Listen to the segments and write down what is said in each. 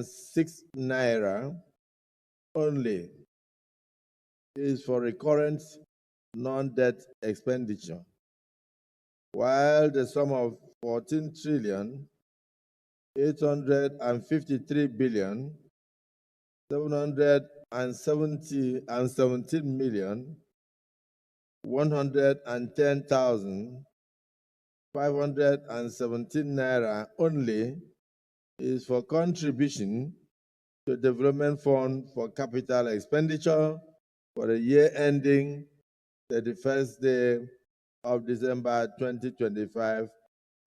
6 naira only is for recurrent non-debt expenditure, while the sum of 14 trillion 853 billion 717 million 110,517 naira only is for contribution to Development Fund for Capital Expenditure for the year ending 31st day of December 2025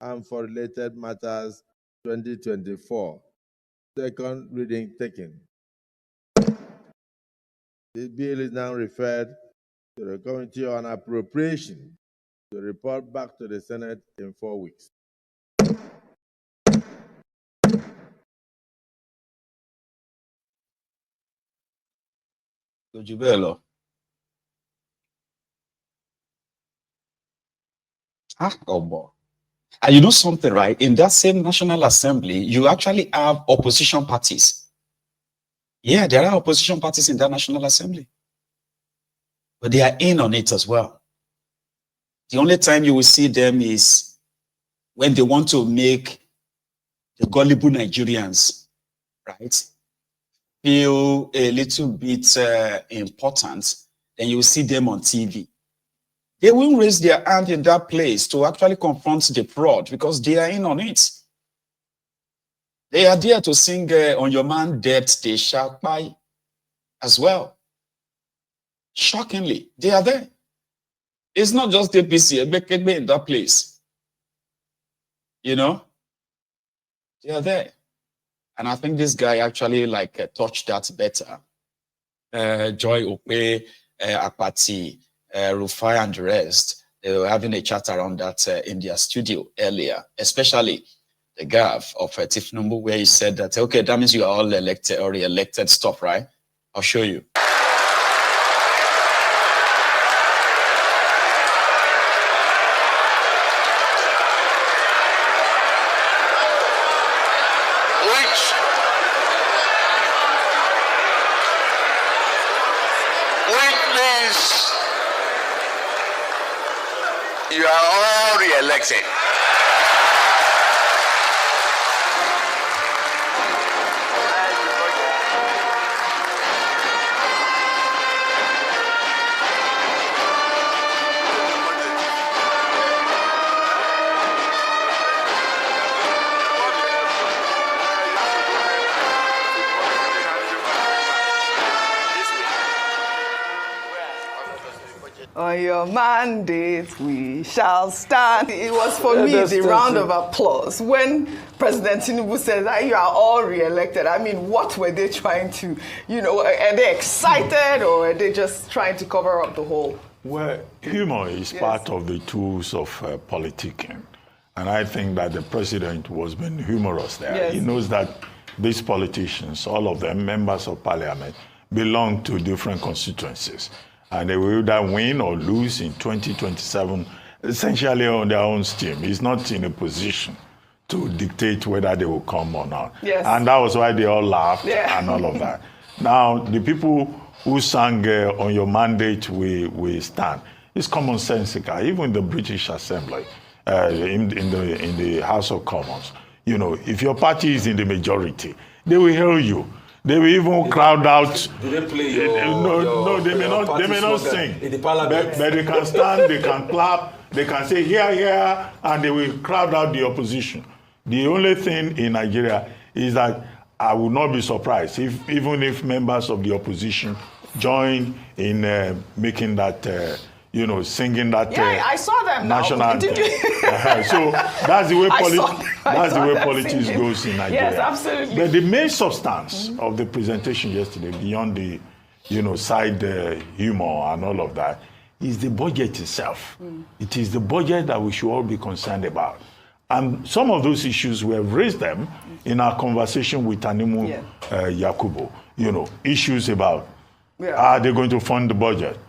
and for related matters 2024. Second reading taken. The bill is now referred to the Committee on Appropriation to report back to the Senate in 4 weeks. Ojubelo. Boy. And you know something, right? In that same National Assembly, you actually have opposition parties. Yeah, there are opposition parties in that National Assembly. But they are in on it as well. The only time you will see them is when they want to make the gullible Nigerians, right, feel a little bit important, then you will see them on TV. They will raise their hand in that place to actually confront the fraud because they are in on it. They are there to sing on your man debt, they shall buy as well. Shockingly, they are there. It's not just the APC in that place. You know? They are there. And I think this guy actually touched that better. Joy Ope, Akpati, Rufai and the rest, they were having a chat around that in their studio earlier, especially the gaffe of Tinubu, where he said that, okay, that means you are all elected or re-elected stuff, right? I'll show you. You are all re-elected. On your mandate, we shall stand. It was for me the round of applause when President Tinubu said that you are all re-elected. I mean, what were they trying to, are they excited or are they just trying to cover up the whole? Well, humor is part of the tools of politicking. And I think that the president was being humorous there. Yes. He knows that these politicians, all of them, members of parliament, belong to different constituencies. And they will either win or lose in 2027, essentially on their own steam. He's not in a position to dictate whether they will come or not. Yes. And that was why they all laughed and all of that. Now, the people who sang on your mandate, we stand, it's commonsensical. Even the British Assembly, in the House of Commons, if your party is in the majority, they will hear you. They will even crowd out. Do they play they may not sing. In the parliament. But they can stand, they can clap, they can say here, here, and they will crowd out the opposition. The only thing in Nigeria is that I would not be surprised even if members of the opposition join in making that singing that I saw them national now. anthem. So that's the way politics goes in Nigeria. Yes, absolutely. But the main substance of the presentation yesterday, beyond the side humor and all of that, is the budget itself. It is the budget that we should all be concerned about. And some of those issues, we have raised them in our conversation with Tanimu Yakubu. Issues about are they going to fund the budget?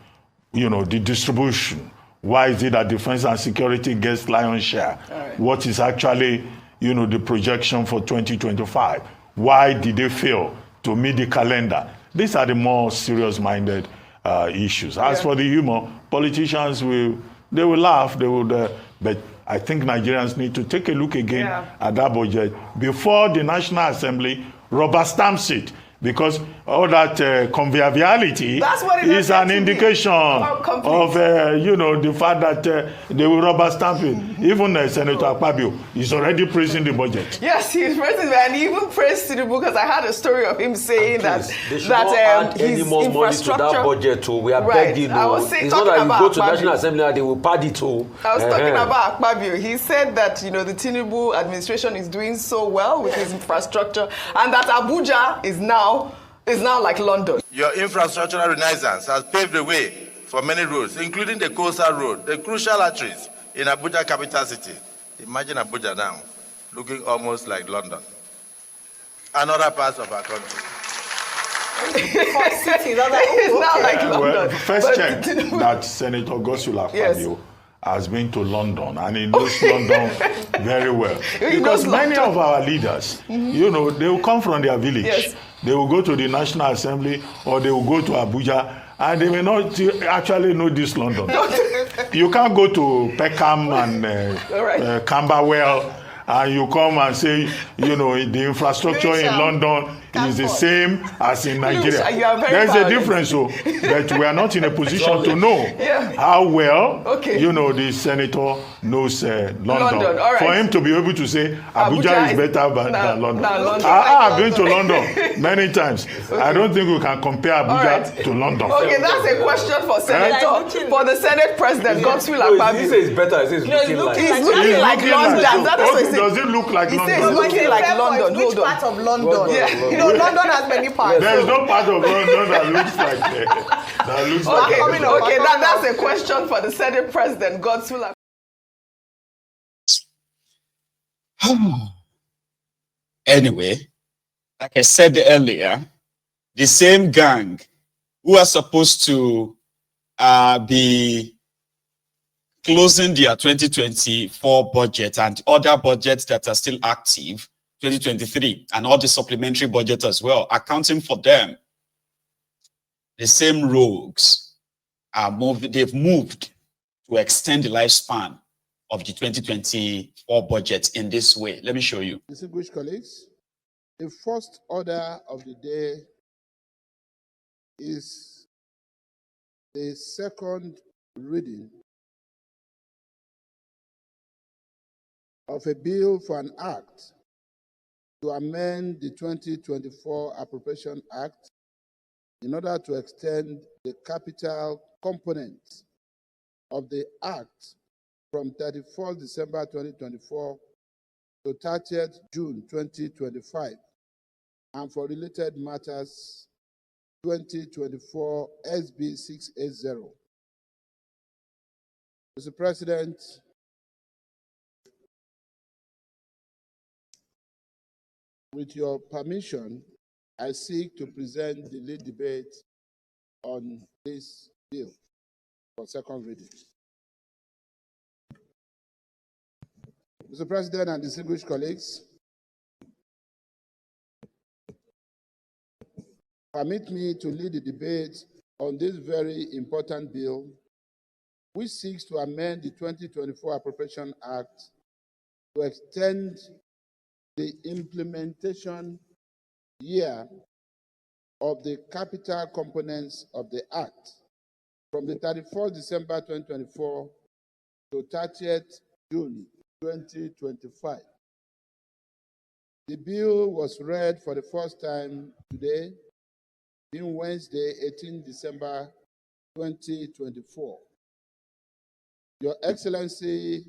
The distribution. Why is it that defense and security gets lion's share? Right. What is actually, the projection for 2025? Why did they fail to meet the calendar? These are the more serious-minded issues. As for the humor, politicians they will laugh, but I think Nigerians need to take a look again at that budget before the National Assembly rubber stamps it. Because all that conviviality is an indication of, the fact that they will rubber stamp it. Even Senator Akpabiole is already praising the budget. Yes, he's praising it, and he even praised Tinubu, because I had a story of him saying that they should not add any more money to that budget too. We are begging. I was saying, it's not that you go to Akpabiole. National Assembly and they will pad it too. I was talking about Akpabiole. He said that the Tinubu administration is doing so well with his infrastructure, and that Abuja is now like London. Your infrastructural renaissance has paved the way for many roads, including the coastal road, the crucial arteries in Abuja, capital city. Imagine Abuja now, looking almost like London and other parts of our country. It's not like London. Well, first check that Senator Godswill Akpabio has been to London, and he knows London very well. Because many of our leaders, they will come from their village. Yes. They will go to the National Assembly, or they will go to Abuja, and they may not actually know this London. You can't go to Peckham and Camberwell, and you come and say, the infrastructure in London is the same as in Nigeria. There's a difference, but we are not in a position to know how well, the senator knows London. For him to be able to say Abuja is better than London. I've been to London many times. I don't think we can compare Abuja to London. Okay, that's a question for Senator, for the Senate President, Godswill Akpabio. He says it's better. He says it's looking like London. Does it look like London? He says it's looking like London. Which part of London? London has many parts. There is no part of London that looks like that. Looks okay, that's a question for the Senate President, Godswill. Anyway, like I said earlier, the same gang who are supposed to be closing their 2024 budget and other budgets that are still active, 2023, and all the supplementary budget as well, accounting for them, the same rogues they've moved to extend the lifespan of the 2024 budget in this way. Let me show you. Distinguished colleagues, the first order of the day is the second reading of a bill for an act to amend the 2024 Appropriation Act in order to extend the capital component of the act from 31st December 2024 to 30th June 2025, and for related matters 2024 SB 680. Mr. President, with your permission, I seek to present the lead debate on this bill for second reading. Mr. President and distinguished colleagues, permit me to lead the debate on this very important bill, which seeks to amend the 2024 Appropriation Act to extend the implementation year of the capital components of the Act from the 31st December 2024 to 30th June 2025. The bill was read for the first time today, being Wednesday, 18 December 2024. Your Excellency,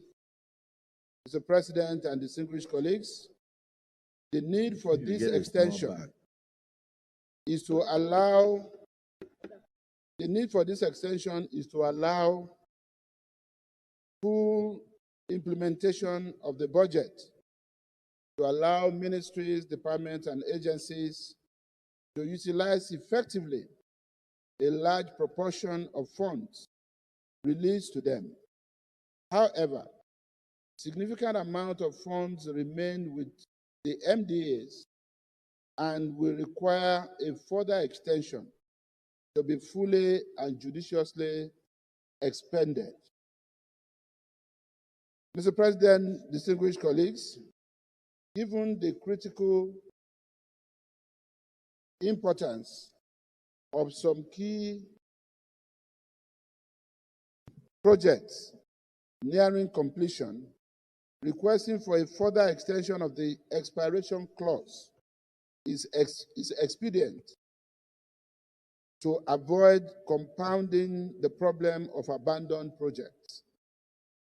Mr. President and distinguished colleagues, the need for this extension is to allow full implementation of the budget, to allow ministries, departments, and agencies to utilize effectively a large proportion of funds released to them. However, significant amount of funds remain with the MDAs and will require a further extension to be fully and judiciously expended. Mr. President, distinguished colleagues, given the critical importance of some key projects nearing completion, requesting for a further extension of the expiration clause is expedient to avoid compounding the problem of abandoned projects,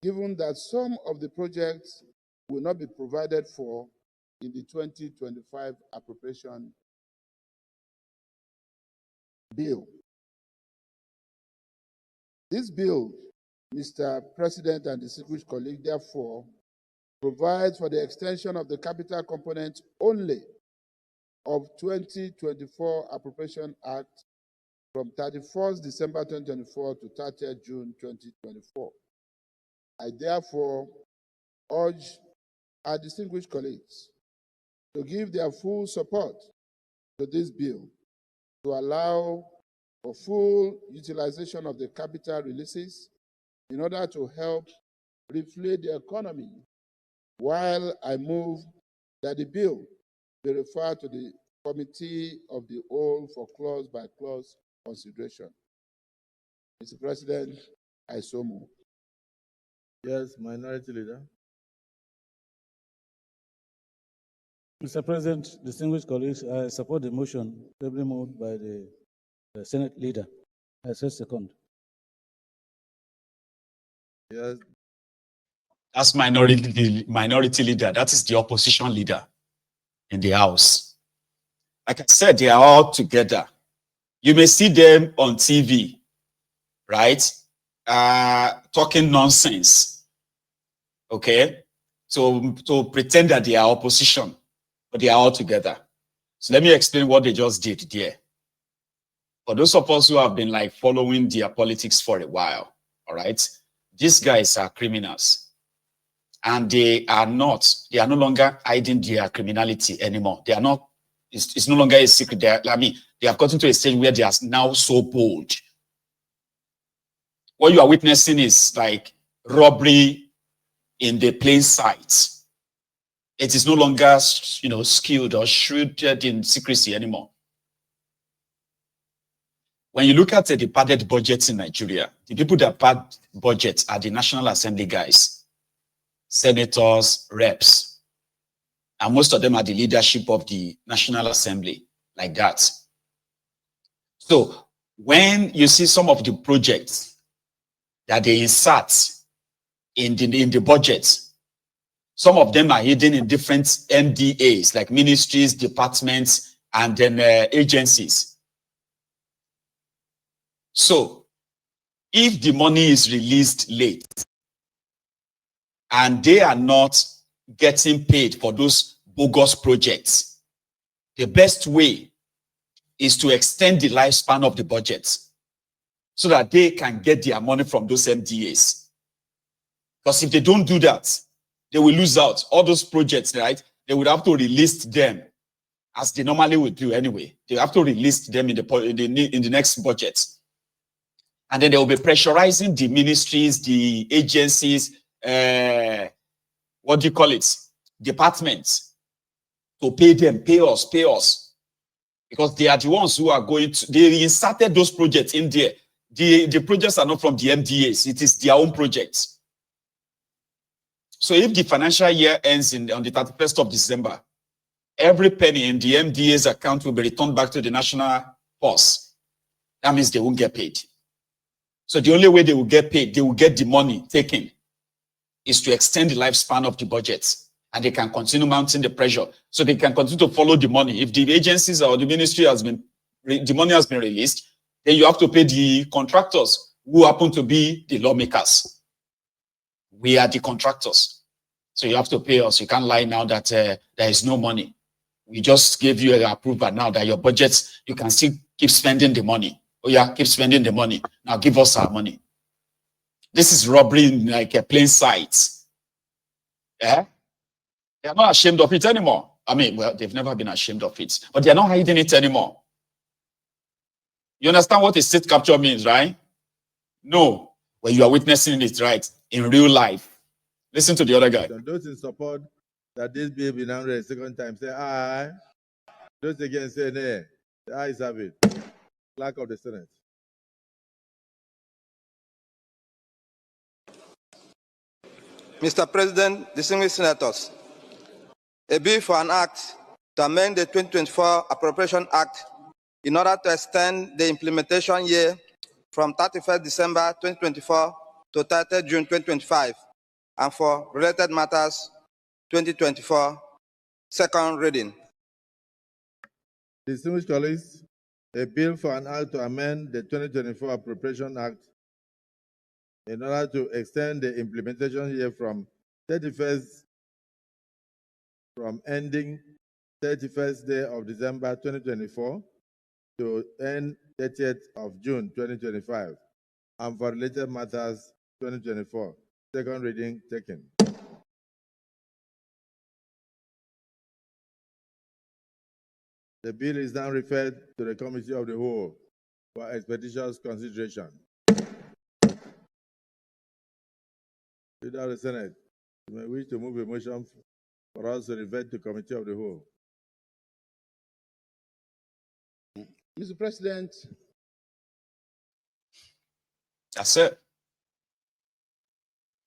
given that some of the projects will not be provided for in the 2025 appropriation bill. This bill, Mr. President and distinguished colleague, therefore, provides for the extension of the capital component only of 2024 Appropriation Act from 31st December 2024 to 30th June 2024. I therefore urge our distinguished colleagues to give their full support to this bill to allow for full utilization of the capital releases in order to help reflate the economy, while I move that the bill be referred to the Committee of the Whole for clause-by-clause consideration. Mr. President, I so move. Yes, Minority Leader. Mr. President, distinguished colleagues, I support the motion ably moved by the Senate Leader. I say second. Yes. That's minority leader. That is the opposition leader in the House. Like I said, they are all together. You may see them on TV, right? Talking nonsense. Okay? So to pretend that they are opposition, but they are all together. So let me explain what they just did there. For those of us who have been like following their politics for a while, all right? These guys are criminals. And they are no longer hiding their criminality anymore. They are not, it's no longer a secret. They have gotten to a stage where they are now so bold. What you are witnessing is like robbery in the plain sight. It is no longer, skilled or shrewd in secrecy anymore. When you look at the padded budgets in Nigeria, the people that pad budgets are the National Assembly guys, senators, reps, and most of them are the leadership of the National Assembly, like that. So when you see some of the projects that they insert in the budget, some of them are hidden in different MDAs, like ministries, departments, and then agencies. So if the money is released late and they are not getting paid for those bogus projects, the best way is to extend the lifespan of the budget so that they can get their money from those MDAs. Because if they don't do that, they will lose out. All those projects, right? They would have to release them as they normally would do anyway. They have to release them in the next budget. And then they will be pressurizing the ministries, the agencies, departments, to pay them, pay us. Because they are the ones who are going to, they inserted those projects in there. The projects are not from the MDAs, it is their own projects. So if the financial year ends on the 31st of December, every penny in the MDA's account will be returned back to the national purse. That means they won't get paid. So the only way they will get paid, they will get the money taken, is to extend the lifespan of the budget, and they can continue mounting the pressure. So they can continue to follow the money. If the agencies or the ministry the money has been released, then you have to pay the contractors who happen to be the lawmakers. We are the contractors. So you have to pay us. You can't lie now that there is no money. We just gave you an approval now that your budgets, you can still keep spending the money. Oh yeah, keep spending the money. Now give us our money. This is robbery in like a plain sight. Yeah? They are not ashamed of it anymore. I mean, well, they've never been ashamed of it, but they're not hiding it anymore. You understand what a state capture means, right? No, when you are witnessing it, right, in real life. Listen to the other guy. And those in support that this bill be now read a second time say aye. Those against say nay. The ayes have it. Clerk of the Senate. Mr. President, distinguished senators, a bill for an act to amend the 2024 Appropriation Act in order to extend the implementation year from 31st December 2024 to 30th June 2025, and for related matters 2024, second reading. Distinguished colleagues, a bill for an act to amend the 2024 Appropriation Act in order to extend the implementation year from 31st, from ending 31st day of December 2024 to end 30th of June 2025, and for related matters 2024. Second reading taken. The bill is now referred to the Committee of the Whole for expeditious consideration. Leader of the Senate, you may wish to move a motion for us to refer to Committee of the Whole. Mr. President. That's it.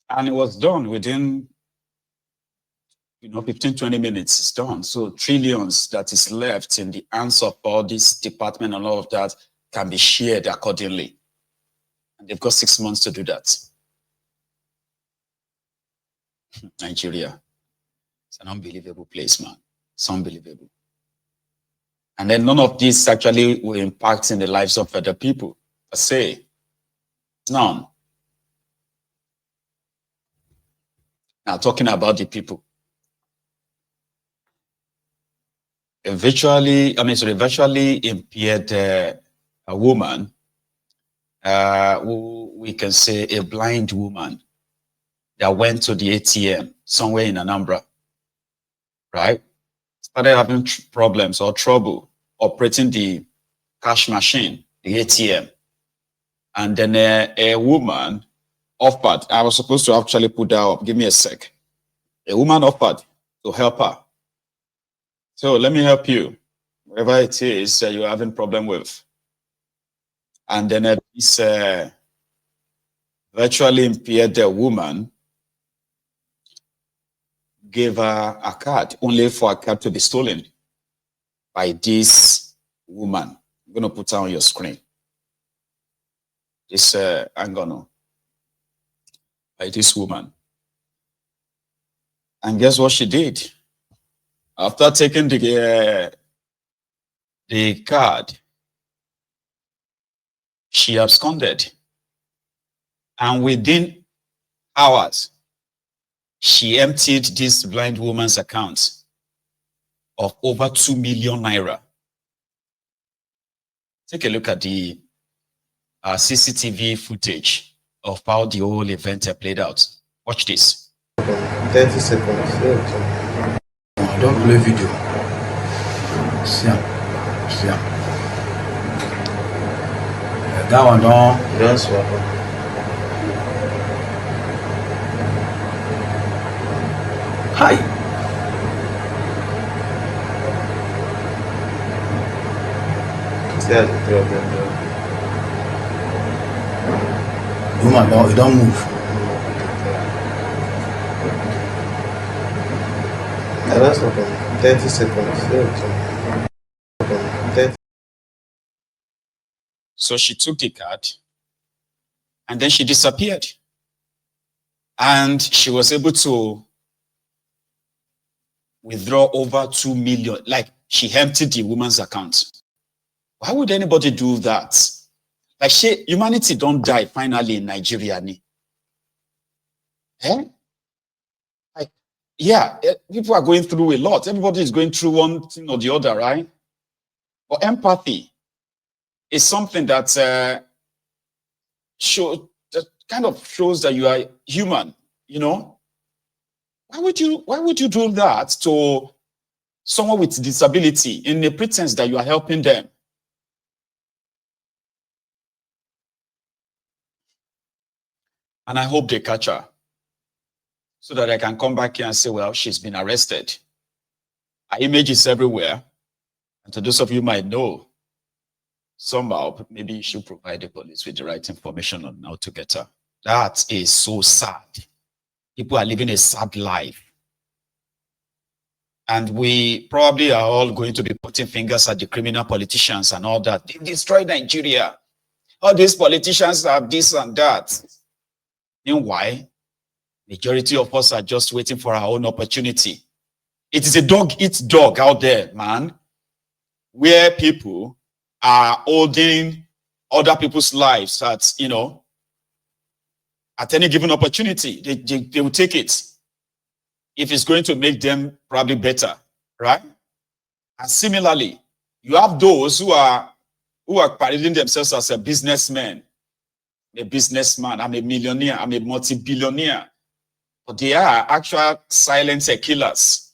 And it was done within, 15, 20 minutes, it's done. So trillions that is left in the hands of all this department and all of that can be shared accordingly. And they've got 6 months to do that. Nigeria. It's an unbelievable place, man. It's unbelievable. And then none of this actually will impact in the lives of other people. I say, none. Now, talking about the people. Virtually impaired a woman, who we can say a blind woman, that went to the ATM somewhere in Anambra, right? Started having problems or trouble operating the cash machine, the ATM. And then a woman offered, I was supposed to actually put that up, give me a sec. A woman offered to help her. So let me help you, whatever it is that you're having problem with. And then this virtually impaired woman gave her a card, only for a card to be stolen by this woman. I'm going to put her on your screen. This Angano, by this woman. And guess what she did? After taking the card, she absconded. And within hours, she emptied this blind woman's account of over 2 million naira. Take a look at the CCTV footage of how the whole event played out. Watch this. 30 seconds. Don't play video. See. That one don't swap. Hi. That's the problem. Woman, don't move. That's okay. 30 seconds. So she took the card and then she disappeared. And she was able to withdraw over 2 million. Like, she emptied the woman's account. Why would anybody do that? Like, humanity don't die finally in Nigeria. Eh? Like, yeah, people are going through a lot. Everybody is going through one thing or the other, right? But empathy is something that kind of shows that you are human, you know? Why would you do that to someone with disability in the pretense that you are helping them. And I hope they catch her so that I can come back here and say, well, she's been arrested. Her image is everywhere. And to those of you who might know, somehow, maybe you should provide the police with the right information on how to get her. That is so sad. People are living a sad life. And we probably are all going to be putting fingers at the criminal politicians and all that. They destroyed Nigeria. All these politicians have this and that. Meanwhile, majority of us are just waiting for our own opportunity. It is a dog-eat-dog out there, man, where people are holding other people's lives at, at any given opportunity. They will take it if it's going to make them probably better, right? And similarly, you have those who are parading themselves as a businessman. A businessman, I'm a millionaire, I'm a multi-billionaire. But they are actual silent killers.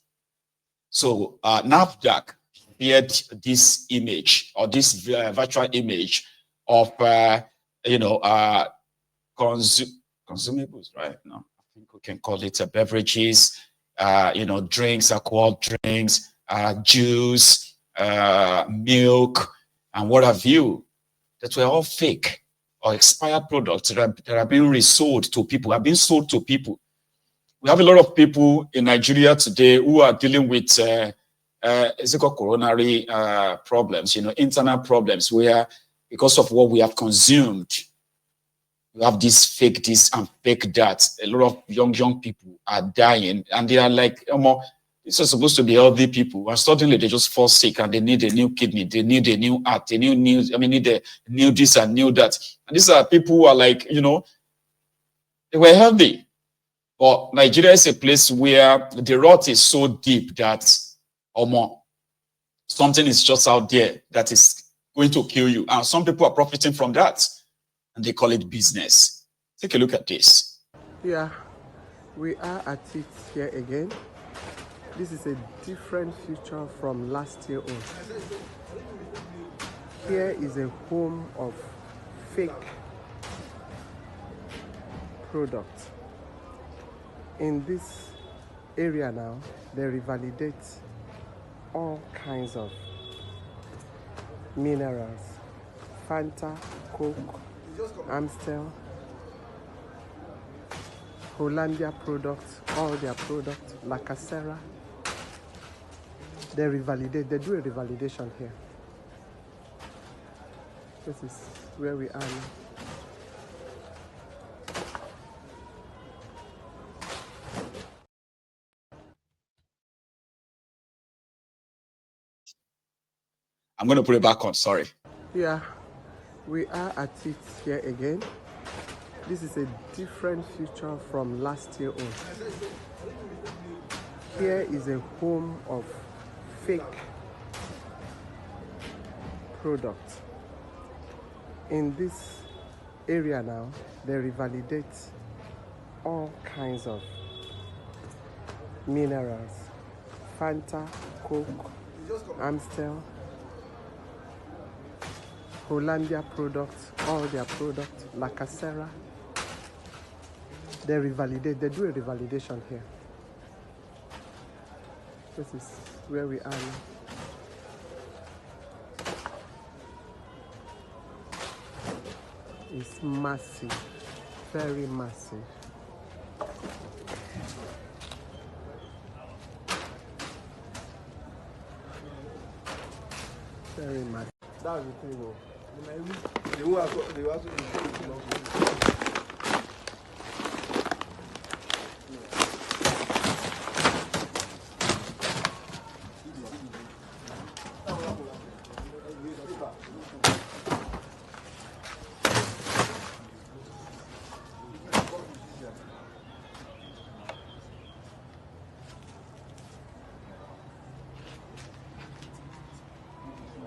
So NAFDAC shared this image or this virtual image of, consumables, right? No, I think we can call it beverages, drinks, alcohol drinks, juice, milk, and what have you, that were all fake or expired products that are being resold to people, have been sold to people. We have a lot of people in Nigeria today who are dealing with coronary problems, internal problems, where because of what we have consumed, we have this fake this and fake that. A lot of young people are dying, and they are like, these are supposed to be healthy people, and suddenly they just fall sick and they need a new kidney, they need a new heart, they need a new this and new that. And these are people who are like, they were healthy. But Nigeria is a place where the rot is so deep that something is just out there that is going to kill you. And some people are profiting from that, and they call it business. Take a look at this. Yeah, we are at it here again. This is a different future from last year on. Here is a home of fake products. In this area now, they revalidate all kinds of minerals. Fanta, Coke, Amstel, Hollandia products, all their products, La Casera. They revalidate, they do a revalidation here. This is where we are now. I'm going to put it back on, sorry. Yeah, we are at it here again. This is a different future from last year on. Here is a home of fake products. In this area now, they revalidate all kinds of minerals. Fanta, Coke, Amstel, Hollandia products, all their products, La Casera. They revalidate, they do a revalidation here. This is where we are now. It's massive, very massive. Very massive. That's the thing, though.